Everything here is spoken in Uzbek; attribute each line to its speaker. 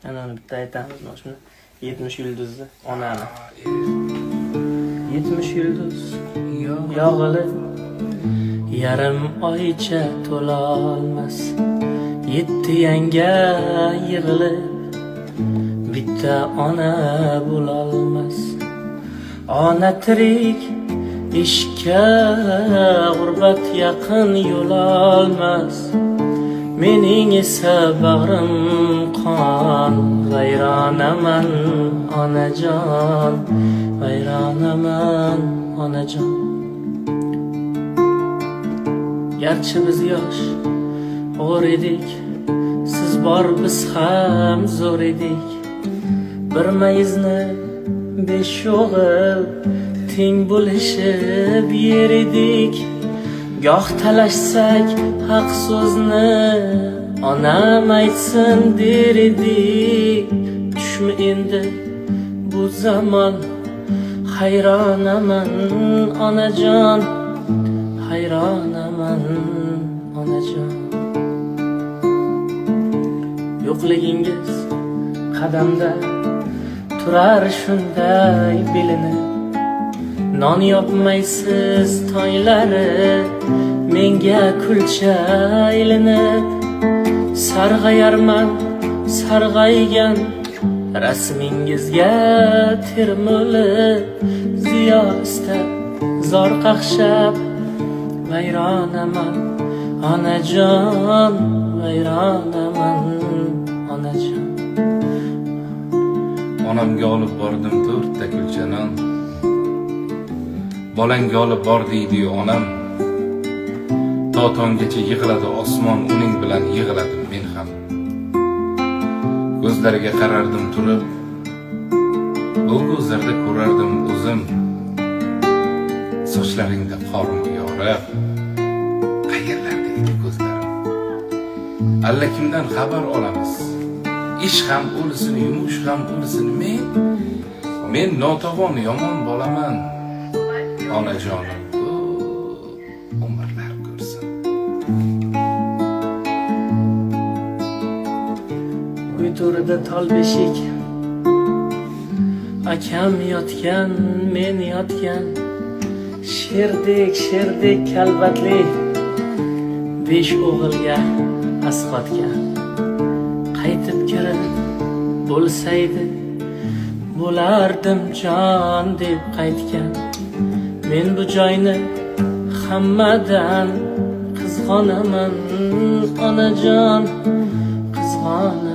Speaker 1: Anani bitta aytamiz mana shuni 70 yulduzni onani. 70 yulduz yog'ilib yarim oycha to'la olmas. 7 yanga yig'ilib bitta ona bo'lolmas. Ona tirik ishga g'urbat yaqin yo'l olmas. Mening esa bag'rim qon, vayronaman onajon, vayronaman onajon. Garchi biz yosh g'o'r edik, siz bor biz ham zo'r edik. Bir mayizni 5 o'g'il teng bo'lishib yer edik. Goh talashsak haq so'zni onam aytsin der edik. Tushmi endi bu zamon, hayronaman onajon, hayronaman onajon. Yo'qligingiz qadamda turar shunday bilinib. Non yopmaysiz tonglari menga kulcha ilinib. Sarg'ayarman sarg'aygan rasmingizga termulib. Ziyo istab zor qaqshab vayronaman onajon, vayronaman onajon.
Speaker 2: Onamga olib bordim 4 ta kulchanon. Bolangga olib bor deydi onam. To tonggacha yig'iladi osmon, uning bilan yig'ladim men ham. Ko'zlariga qarardim turib, bu ko'zlarda ko'rardim o'zim. Sochlaringda qormi yorib, qayerlarda edi ko'zlarim. Alla kimdan xabar olamiz? Ish ham o'lisini, yumush ham o'lisini men notavon yomon bolaman. Onajonim umrlar ko'rsin.
Speaker 1: Uy to'rida tol beshik, akam yotgan, men yotgan. Sherdek kalbatli 5 o'g'ilga asqotgan. Qaytib kirib bo'lsaydi bo'lardim jon deb qaytgan. Men bu joyni hammadan qizg'onaman onajon, qizg'onaman.